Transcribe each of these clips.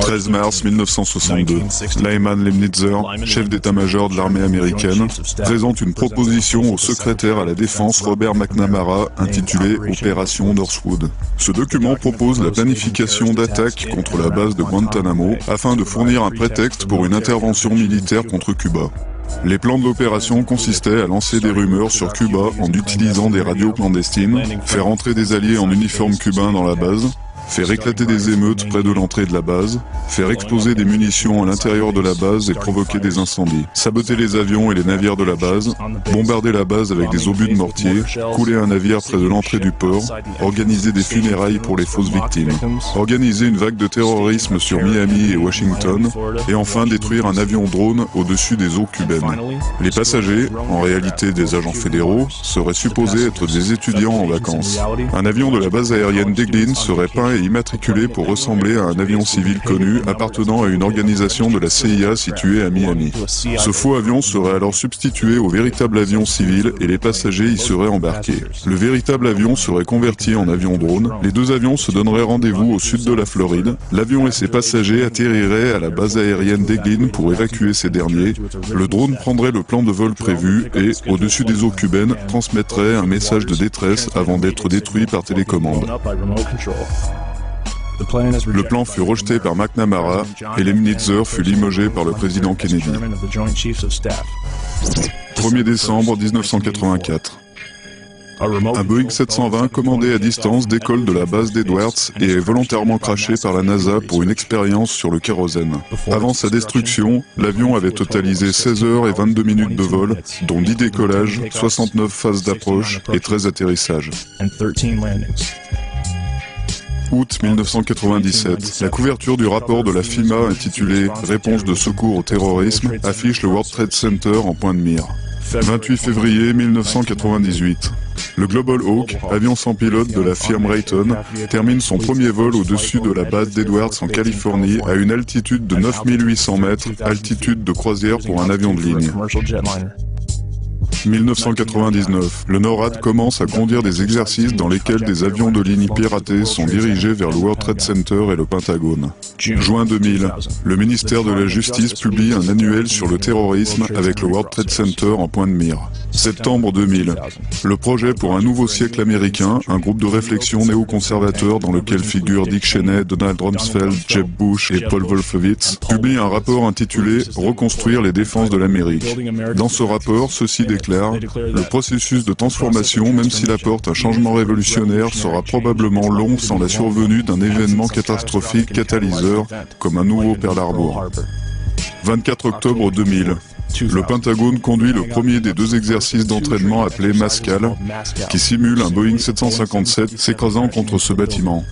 13 mars 1962, Lyman Lemnitzer, chef d'état-major de l'armée américaine, présente une proposition au secrétaire à la Défense Robert McNamara intitulée Opération Northwood. Ce document propose la planification d'attaques contre la base de Guantanamo afin de fournir un prétexte pour une intervention militaire contre Cuba. Les plans de l'opération consistaient à lancer des rumeurs sur Cuba en utilisant des radios clandestines, faire entrer des alliés en uniforme cubain dans la base, faire éclater des émeutes près de l'entrée de la base, faire exploser des munitions à l'intérieur de la base et provoquer des incendies, saboter les avions et les navires de la base, bombarder la base avec des obus de mortier, couler un navire près de l'entrée du port, organiser des funérailles pour les fausses victimes, organiser une vague de terrorisme sur Miami et Washington, et enfin détruire un avion drone au-dessus des eaux cubaines. Les passagers, en réalité des agents fédéraux, seraient supposés être des étudiants en vacances. Un avion de la base aérienne d'Eglin serait peint et immatriculé pour ressembler à un avion civil connu appartenant à une organisation de la CIA située à Miami. Ce faux avion serait alors substitué au véritable avion civil et les passagers y seraient embarqués. Le véritable avion serait converti en avion drone. Les deux avions se donneraient rendez-vous au sud de la Floride. L'avion et ses passagers atterriraient à la base aérienne d'Eglin pour évacuer ces derniers. Le drone prendrait le plan de vol prévu et, au-dessus des eaux cubaines, transmettrait un message de détresse avant d'être détruit par télécommande. Le plan fut rejeté par McNamara et Lemnitzer fut limogé par le président Kennedy. 1er décembre 1984. Un Boeing 720 commandé à distance décolle de la base d'Edwards et est volontairement crashé par la NASA pour une expérience sur le kérosène. Avant sa destruction, l'avion avait totalisé 16 heures et 22 minutes de vol, dont 10 décollages, 69 phases d'approche et 13 atterrissages. Août 1997, la couverture du rapport de la FEMA intitulé « Réponse de secours au terrorisme » affiche le World Trade Center en point de mire. 28 février 1998. Le Global Hawk, avion sans pilote de la firme Raytheon, termine son premier vol au-dessus de la base d'Edwards en Californie à une altitude de 9800 mètres, altitude de croisière pour un avion de ligne. 1999, le NORAD commence à conduire des exercices dans lesquels des avions de ligne piratés sont dirigés vers le World Trade Center et le Pentagone. Juin 2000, le ministère de la Justice publie un annuel sur le terrorisme avec le World Trade Center en point de mire. Septembre 2000, le projet pour un nouveau siècle américain, un groupe de réflexion néoconservateur dans lequel figurent Dick Cheney, Donald Rumsfeld, Jeb Bush et Paul Wolfowitz, publie un rapport intitulé « Reconstruire les défenses de l'Amérique ». Dans ce rapport, ceci déclare: le processus de transformation, même s'il apporte un changement révolutionnaire, sera probablement long sans la survenue d'un événement catastrophique catalyseur comme un nouveau Pearl Harbor. 24 octobre 2000. Le Pentagone conduit le premier des deux exercices d'entraînement appelé Mascal, qui simule un Boeing 757 s'écrasant contre ce bâtiment.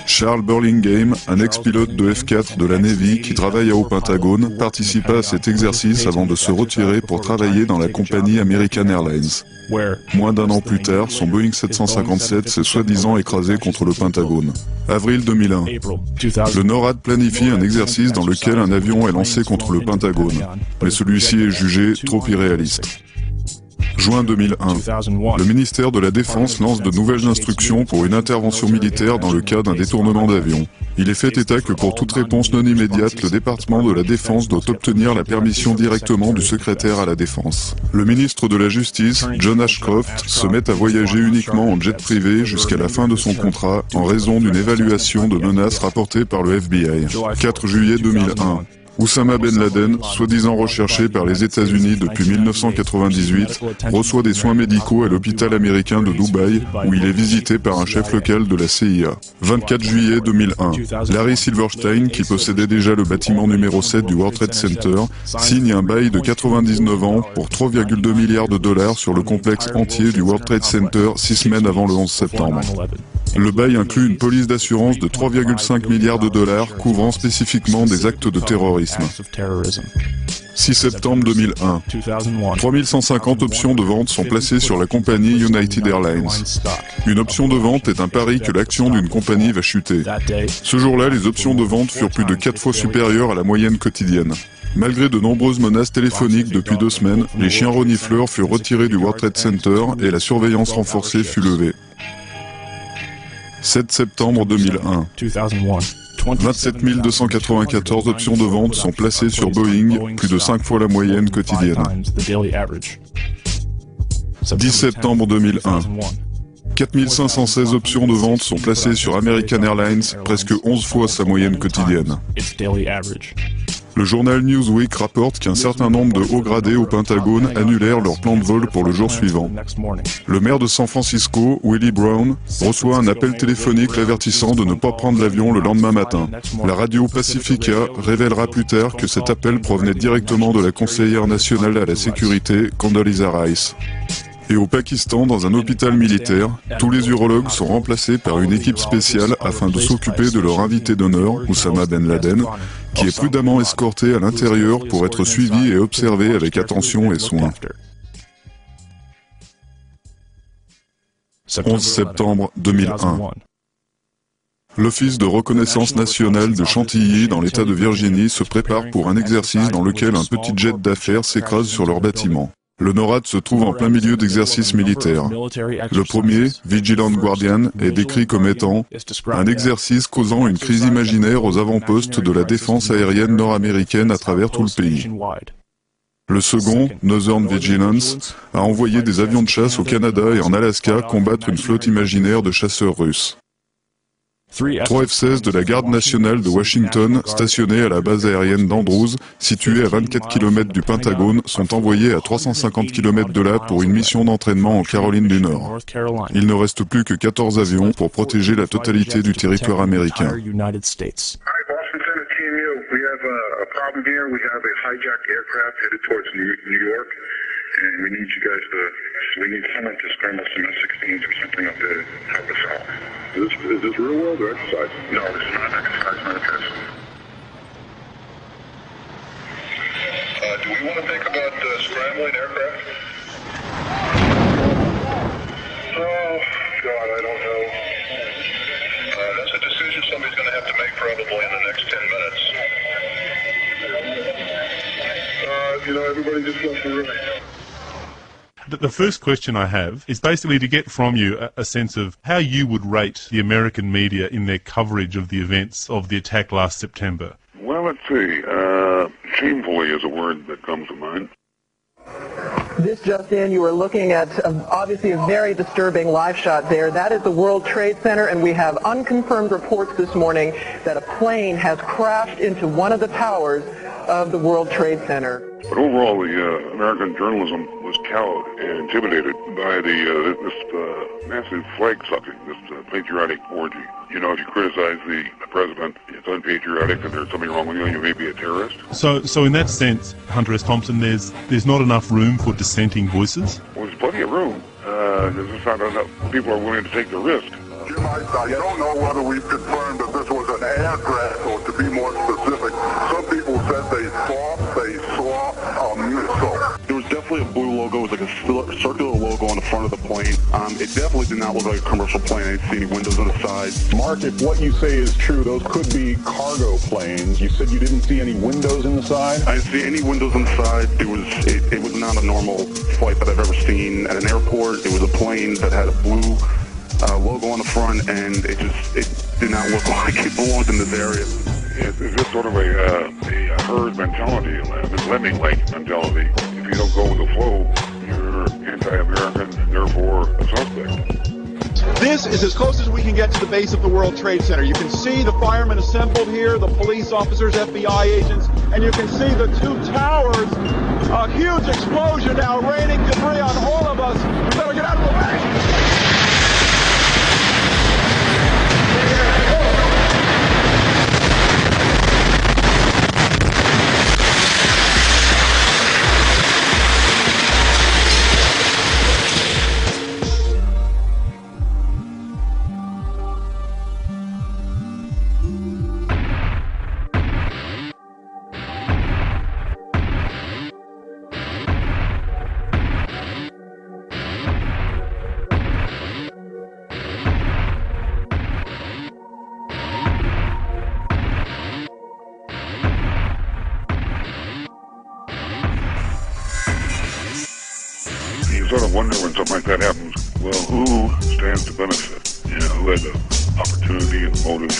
Charles Burlingame, un ex-pilote de F-4 de la Navy qui travaille au Pentagone, participa à cet exercice avant de se retirer pour travailler dans la compagnie American Airlines. Moins d'un an plus tard, son Boeing 757 s'est soi-disant écrasé contre le Pentagone. Avril 2001. Le NORAD planifie un exercice dans lequel un avion est lancé contre le Pentagone, mais celui-ci est jugé trop irréaliste. Juin 2001. Le ministère de la Défense lance de nouvelles instructions pour une intervention militaire dans le cas d'un détournement d'avion. Il est fait état que pour toute réponse non immédiate, le département de la Défense doit obtenir la permission directement du secrétaire à la Défense. Le ministre de la Justice, John Ashcroft, se met à voyager uniquement en jet privé jusqu'à la fin de son contrat en raison d'une évaluation de menaces rapportée par le FBI. 4 juillet 2001. Oussama Ben Laden, soi-disant recherché par les États-Unis depuis 1998, reçoit des soins médicaux à l'hôpital américain de Dubaï, où il est visité par un chef local de la CIA. 24 juillet 2001. Larry Silverstein, qui possédait déjà le bâtiment numéro 7 du World Trade Center, signe un bail de 99 ans pour 3,2 milliards de dollars sur le complexe entier du World Trade Center 6 semaines avant le 11 septembre. Le bail inclut une police d'assurance de 3,5 milliards de dollars couvrant spécifiquement des actes de terrorisme. 6 septembre 2001. 3150 options de vente sont placées sur la compagnie United Airlines. Une option de vente est un pari que l'action d'une compagnie va chuter. Ce jour-là, les options de vente furent plus de 4 fois supérieures à la moyenne quotidienne. Malgré de nombreuses menaces téléphoniques depuis 2 semaines, les chiens renifleurs furent retirés du World Trade Center et la surveillance renforcée fut levée. 7 septembre 2001. 27 294 options de vente sont placées sur Boeing, plus de 5 fois la moyenne quotidienne. 10 septembre 2001. 4 516 options de vente sont placées sur American Airlines, presque 11 fois sa moyenne quotidienne. Le journal Newsweek rapporte qu'un certain nombre de hauts gradés au Pentagone annulèrent leur plan de vol pour le jour suivant. Le maire de San Francisco, Willie Brown, reçoit un appel téléphonique l'avertissant de ne pas prendre l'avion le lendemain matin. La radio Pacifica révélera plus tard que cet appel provenait directement de la conseillère nationale à la sécurité, Condoleezza Rice. Et au Pakistan, dans un hôpital militaire, tous les urologues sont remplacés par une équipe spéciale afin de s'occuper de leur invité d'honneur, Oussama Ben Laden, qui est prudemment escorté à l'intérieur pour être suivi et observé avec attention et soin. 11 septembre 2001. L'Office de reconnaissance nationale de Chantilly, dans l'État de Virginie, se prépare pour un exercice dans lequel un petit jet d'affaires s'écrase sur leur bâtiment. Le NORAD se trouve en plein milieu d'exercices militaires. Le premier, Vigilant Guardian, est décrit comme étant un exercice causant une crise imaginaire aux avant-postes de la défense aérienne nord-américaine à travers tout le pays. Le second, Northern Vigilance, a envoyé des avions de chasse au Canada et en Alaska combattre une flotte imaginaire de chasseurs russes. 3 F-16 de la Garde nationale de Washington, stationnés à la base aérienne d'Andrews, située à 24 km du Pentagone, sont envoyés à 350 km de là pour une mission d'entraînement en Caroline du Nord. Il ne reste plus que 14 avions pour protéger la totalité du territoire américain. And we need you guys we need someone to scramble some F-16s or something up to help us out. Is this real world or exercise? No, this is not an exercise, not a test. Do we want to think about scrambling aircraft? Oh, God, I don't know. That's a decision somebody's going to have to make probably in the next 10 minutes. Everybody just left the room. The first question I have is basically to get from you a sense of how you would rate the American media in their coverage of the events of the attack last September. Well, let's see. Shamefully is a word that comes to mind. This just in, you are looking at obviously a very disturbing live shot there. That is the World Trade Center, and we have unconfirmed reports this morning that a plane has crashed into one of the towers of the World Trade Center. But overall, the American journalism was cowed and intimidated by this massive flag-sucking, this patriotic orgy. You know, if you criticize the president, it's unpatriotic and there's something wrong with you and you may be a terrorist. So in that sense, Hunter S. Thompson, there's not enough room for dissenting voices? Well, there's plenty of room. There's just not enough people are willing to take the risk. Jim, I don't know whether we've confirmed that this was an aircraft or, to be more specific, some people said they saw a missile. There was definitely a blue logo. It was like a circular logo on the front of the plane. It definitely did not look like a commercial plane. I didn't see any windows on the side. Mark, if what you say is true, those could be cargo planes. You said you didn't see any windows in the side? I didn't see any windows on the side. It was not a normal flight that I've ever seen at an airport. It was a plane that had a blue logo on the front, and it did not look like it belonged in this area. It's just sort of a herd mentality, a lemming-like mentality. If you don't go with the flow, you're anti-American and therefore a suspect. This is as close as we can get to the base of the World Trade Center. You can see the firemen assembled here, the police officers, FBI agents, and you can see the two towers. A huge explosion now, raining debris on all of us. We better get out of the way. Sort of wonder when something like that happens, well, who stands to benefit? You know, who had the opportunity and motive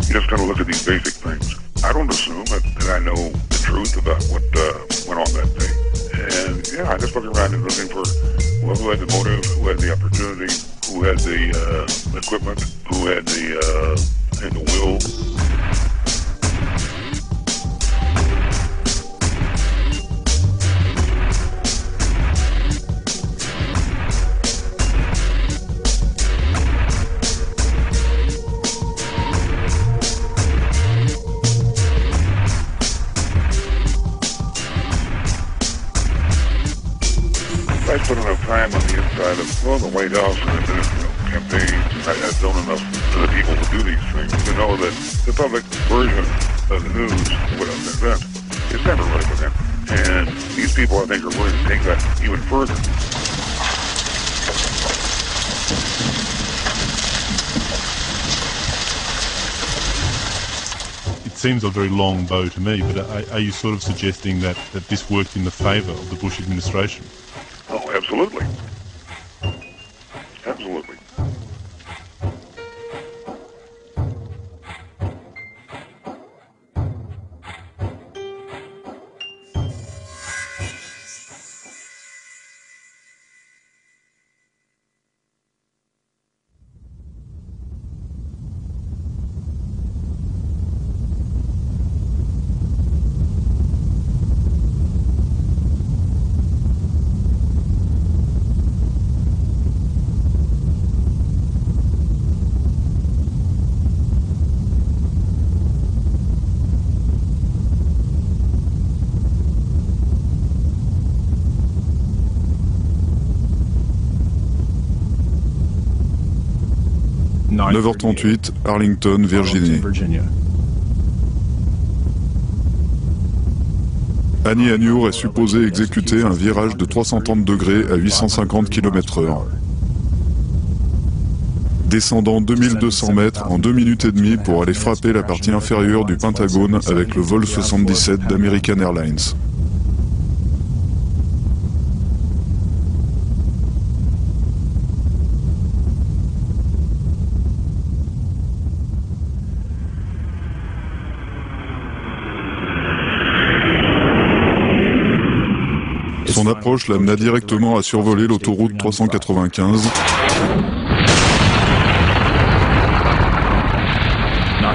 You just got to look at these basic things. I don't assume that I know the truth about what went on that day. And yeah, I just look around and looking for who had the motive, who had the opportunity, who had the equipment, who had the will. I put enough time on the inside of, well, the White House and the campaigns. I've done enough to the people who do these things to know that the public version of the news, what an event, is never really an event. And these people, I think, are willing to take that even further. It seems a very long bow to me, but are you sort of suggesting that this worked in the favour of the Bush administration? Oh, absolutely. Absolutely. « 9h38, Arlington, Virginie. Annie Agnew est supposée exécuter un virage de 330 degrés à 850 km/h. Descendant 2200 mètres en 2 minutes et demie pour aller frapper la partie inférieure du Pentagone avec le vol 77 d'American Airlines. Son approche l'amena directement à survoler l'autoroute 395,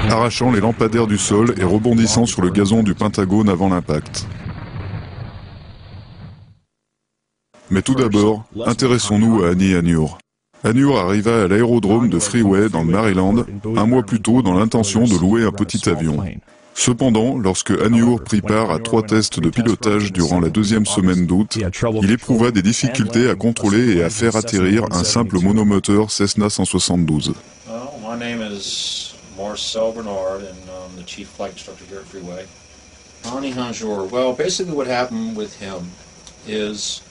arrachant les lampadaires du sol et rebondissant sur le gazon du Pentagone avant l'impact. Mais tout d'abord, intéressons-nous à Annie Agnew. Agnew arriva à l'aérodrome de Freeway dans le Maryland, un mois plus tôt dans l'intention de louer un petit avion. Cependant, lorsque Agnew prit part à 3 tests de pilotage durant la 2e semaine d'août, il éprouva des difficultés à contrôler et à faire atterrir un simple monomoteur Cessna 172. My name is Marcel Bernard and I'm the chief flight instructor here at Freeway. Hani Hanjour, well, basically what happened with him is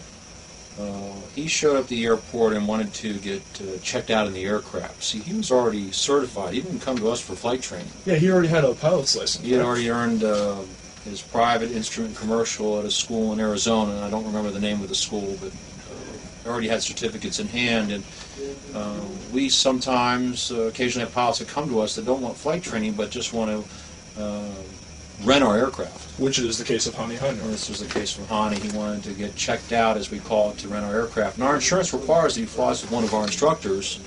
he showed up at the airport and wanted to get checked out in the aircraft. See, he was already certified. He didn't come to us for flight training. Yeah, he already had a pilot's license. He had already earned his private instrument commercial at a school in Arizona, and I don't remember the name of the school, but already had certificates in hand. And we sometimes, occasionally have pilots that come to us that don't want flight training, but just want to rent our aircraft. Which is the case of Hani Hanjour. This was the case for Hani. He wanted to get checked out, as we call it, to rent our aircraft. And our insurance requires that he flies with one of our instructors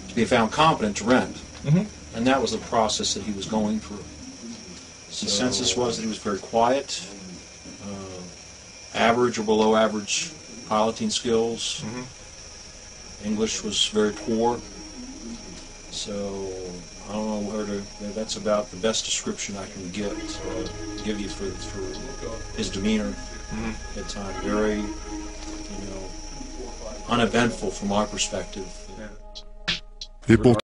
to be found competent to rent. Mm-hmm. And that was the process that he was going through. The census was that he was very quiet, average or below average piloting skills. Mm-hmm. English was very poor. So I don't know where to. That's about the best description I can give you for his demeanor at times. Very, uneventful from our perspective. Et pour